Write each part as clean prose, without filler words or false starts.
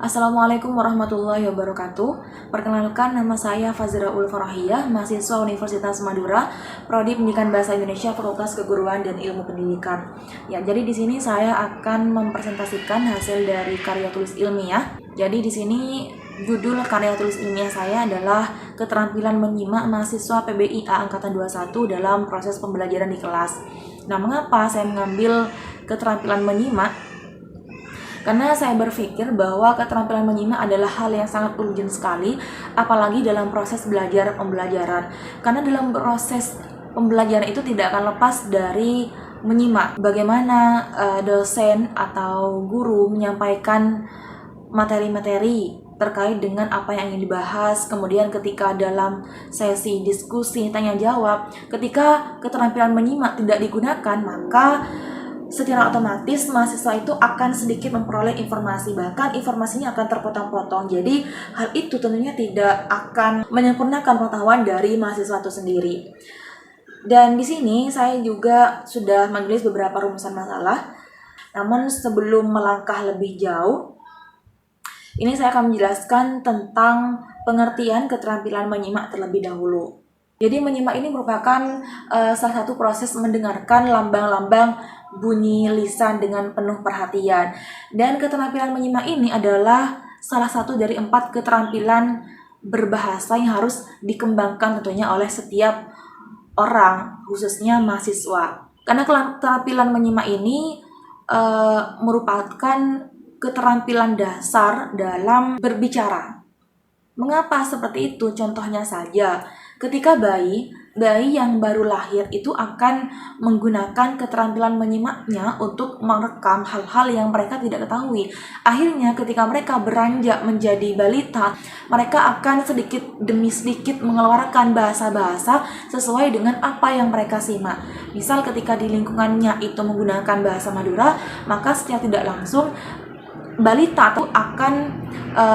Assalamualaikum warahmatullahi wabarakatuh. Perkenalkan, nama saya Fazraul Farahiyah, mahasiswa Universitas Madura, Prodi Pendidikan Bahasa Indonesia, Fakultas Keguruan dan Ilmu Pendidikan. Ya, jadi di sini saya akan mempresentasikan hasil dari karya tulis ilmiah. Jadi di sini judul karya tulis ilmiah saya adalah Keterampilan Menyimak Mahasiswa PBIA Angkatan 21 dalam Proses Pembelajaran di Kelas. Nah, mengapa saya mengambil keterampilan menyimak? Karena saya berpikir bahwa keterampilan menyimak adalah hal yang sangat urgent sekali, apalagi dalam proses belajar pembelajaran. Karena dalam proses pembelajaran itu tidak akan lepas dari menyimak. Bagaimana dosen atau guru menyampaikan materi-materi terkait dengan apa yang ingin dibahas, kemudian ketika dalam sesi diskusi tanya jawab, ketika keterampilan menyimak tidak digunakan, maka secara otomatis mahasiswa itu akan sedikit memperoleh informasi, bahkan informasinya akan terpotong-potong. Jadi hal itu tentunya tidak akan menyempurnakan pengetahuan dari mahasiswa itu sendiri. Dan di sini saya juga sudah menulis beberapa rumusan masalah. Namun sebelum melangkah lebih jauh, ini saya akan menjelaskan tentang pengertian keterampilan menyimak terlebih dahulu. Jadi menyimak ini merupakan salah satu proses mendengarkan lambang-lambang bunyi lisan dengan penuh perhatian. Dan keterampilan menyimak ini adalah salah satu dari 4 keterampilan berbahasa yang harus dikembangkan tentunya oleh setiap orang, khususnya mahasiswa. Karena keterampilan menyimak ini merupakan keterampilan dasar dalam berbicara. Mengapa seperti itu? Contohnya saja, ketika bayi yang baru lahir itu akan menggunakan keterampilan menyimaknya untuk merekam hal-hal yang mereka tidak ketahui. Akhirnya ketika mereka beranjak menjadi balita, mereka akan sedikit demi sedikit mengeluarkan bahasa-bahasa sesuai dengan apa yang mereka simak. Misal ketika di lingkungannya itu menggunakan bahasa Madura, maka secara tidak langsung balita itu akan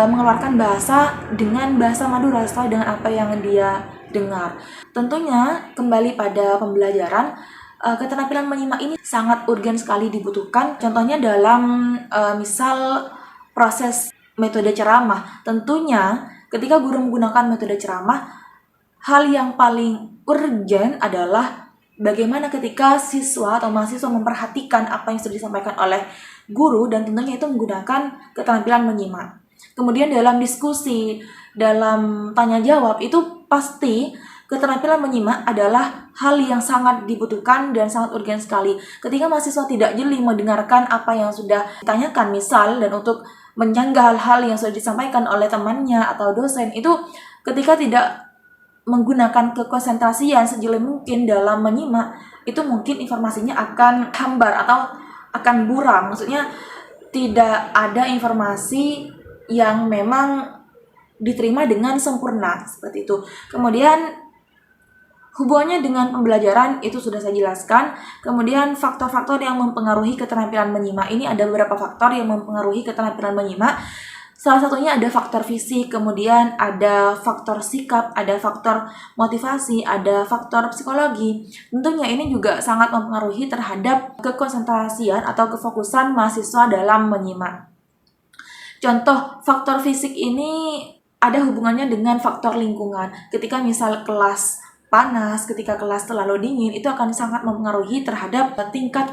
mengeluarkan bahasa dengan bahasa Madura sesuai dengan apa yang dia dengar. Tentunya kembali pada pembelajaran, keterampilan menyimak ini sangat urgen sekali dibutuhkan. Contohnya dalam misal proses metode ceramah. Tentunya ketika guru menggunakan metode ceramah, hal yang paling urgen adalah bagaimana ketika siswa atau mahasiswa memperhatikan apa yang sudah disampaikan oleh guru, dan tentunya itu menggunakan keterampilan menyimak. Kemudian dalam diskusi, dalam tanya jawab, itu pasti keterampilan menyimak adalah hal yang sangat dibutuhkan dan sangat urgen sekali. Ketika mahasiswa tidak jeli mendengarkan apa yang sudah ditanyakan misal, dan untuk menyanggah hal-hal yang sudah disampaikan oleh temannya atau dosen, itu ketika tidak menggunakan kekonsentrasian sejeli mungkin dalam menyimak, itu mungkin informasinya akan hambar atau akan burang. Maksudnya tidak ada informasi yang memang diterima dengan sempurna, seperti itu. Kemudian hubungannya dengan pembelajaran itu sudah saya jelaskan. Kemudian faktor-faktor yang mempengaruhi keterampilan menyimak ini, ada beberapa faktor yang mempengaruhi keterampilan menyimak. Salah satunya ada faktor fisik, kemudian ada faktor sikap, ada faktor motivasi, ada faktor psikologi. Tentunya ini juga sangat mempengaruhi terhadap kekonsentrasian atau kefokusan mahasiswa dalam menyimak. Contoh faktor fisik ini ada hubungannya dengan faktor lingkungan. Ketika misal kelas panas, ketika kelas terlalu dingin, itu akan sangat mempengaruhi terhadap tingkat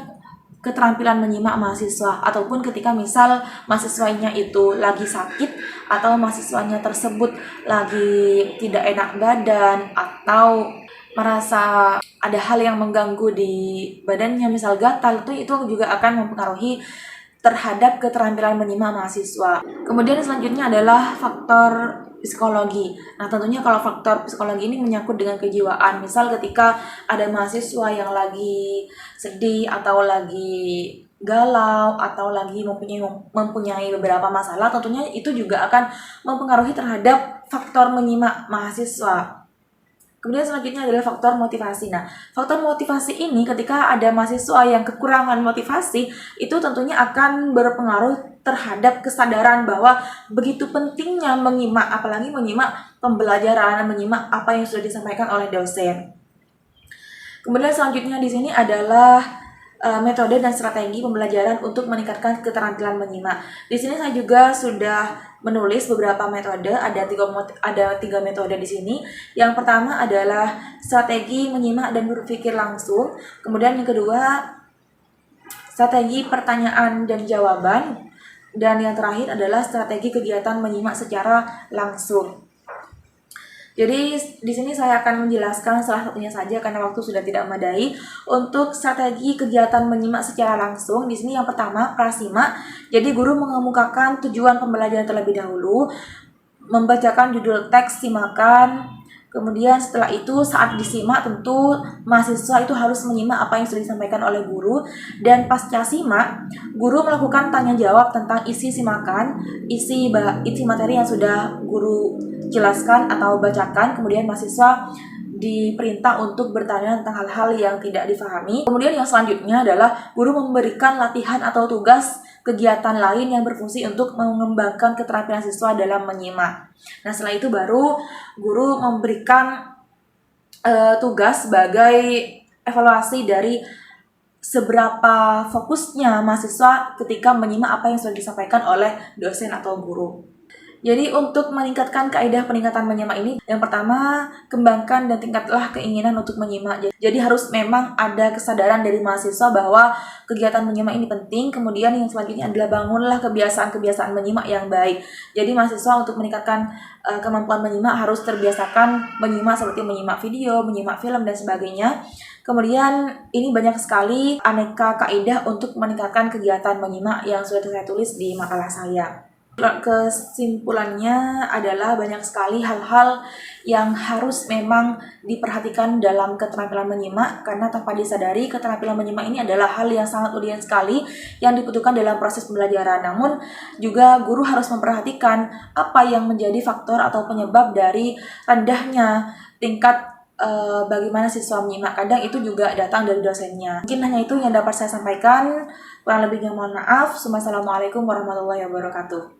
keterampilan menyimak mahasiswa. Ataupun ketika misal mahasiswanya itu lagi sakit, atau mahasiswanya tersebut lagi tidak enak badan, atau merasa ada hal yang mengganggu di badannya, misal gatal, itu juga akan mempengaruhi terhadap keterampilan menyimak mahasiswa. Kemudian selanjutnya adalah faktor psikologi. Nah, tentunya kalau faktor psikologi ini menyangkut dengan kejiwaan. Misal ketika ada mahasiswa yang lagi sedih, atau lagi galau, atau lagi mempunyai beberapa masalah, tentunya itu juga akan mempengaruhi terhadap faktor menyimak mahasiswa. Kemudian selanjutnya adalah faktor motivasi. Nah, faktor motivasi ini ketika ada mahasiswa yang kekurangan motivasi, itu tentunya akan berpengaruh terhadap kesadaran bahwa begitu pentingnya menyimak, apalagi menyimak pembelajaran, menyimak apa yang sudah disampaikan oleh dosen. Kemudian selanjutnya di sini adalah metode dan strategi pembelajaran untuk meningkatkan keterampilan menyimak. Di sini saya juga sudah menulis beberapa metode. Ada tiga metode di sini. Yang pertama adalah strategi menyimak dan berpikir langsung. Kemudian yang kedua, strategi pertanyaan dan jawaban. Dan yang terakhir adalah strategi kegiatan menyimak secara langsung. Jadi di sini saya akan menjelaskan salah satunya saja karena waktu sudah tidak memadai. Untuk strategi kegiatan menyimak secara langsung, di sini yang pertama prasimak. Jadi guru mengemukakan tujuan pembelajaran terlebih dahulu, membacakan judul teks simakan. Kemudian setelah itu saat disimak tentu mahasiswa itu harus menyimak apa yang sudah disampaikan oleh guru. Dan pasca simak, guru melakukan tanya jawab tentang isi simakan, isi materi yang sudah guru jelaskan atau bacakan. Kemudian mahasiswa diperintah untuk bertanya tentang hal-hal yang tidak difahami. Kemudian yang selanjutnya adalah guru memberikan latihan atau tugas kegiatan lain yang berfungsi untuk mengembangkan keterampilan siswa dalam menyimak. Nah, setelah itu baru guru memberikan tugas sebagai evaluasi dari seberapa fokusnya mahasiswa ketika menyimak apa yang sudah disampaikan oleh dosen atau guru. Jadi untuk meningkatkan kaidah peningkatan menyimak ini, yang pertama, kembangkan dan tingkatlah keinginan untuk menyimak. Jadi harus memang ada kesadaran dari mahasiswa bahwa kegiatan menyimak ini penting. Kemudian yang selanjutnya adalah bangunlah kebiasaan-kebiasaan menyimak yang baik. Jadi mahasiswa untuk meningkatkan kemampuan menyimak harus terbiasakan menyimak seperti menyimak video, menyimak film, dan sebagainya. Kemudian ini banyak sekali aneka kaidah untuk meningkatkan kegiatan menyimak yang sudah saya tulis di makalah saya. Kesimpulannya adalah banyak sekali hal-hal yang harus memang diperhatikan dalam keterampilan menyimak, karena tanpa disadari keterampilan menyimak ini adalah hal yang sangat urgent sekali yang dibutuhkan dalam proses pembelajaran. Namun juga guru harus memperhatikan apa yang menjadi faktor atau penyebab dari rendahnya tingkat bagaimana siswa menyimak. Kadang itu juga datang dari dosennya. Mungkin hanya itu yang dapat saya sampaikan. Kurang lebihnya mohon maaf. Wassalamualaikum warahmatullahi wabarakatuh.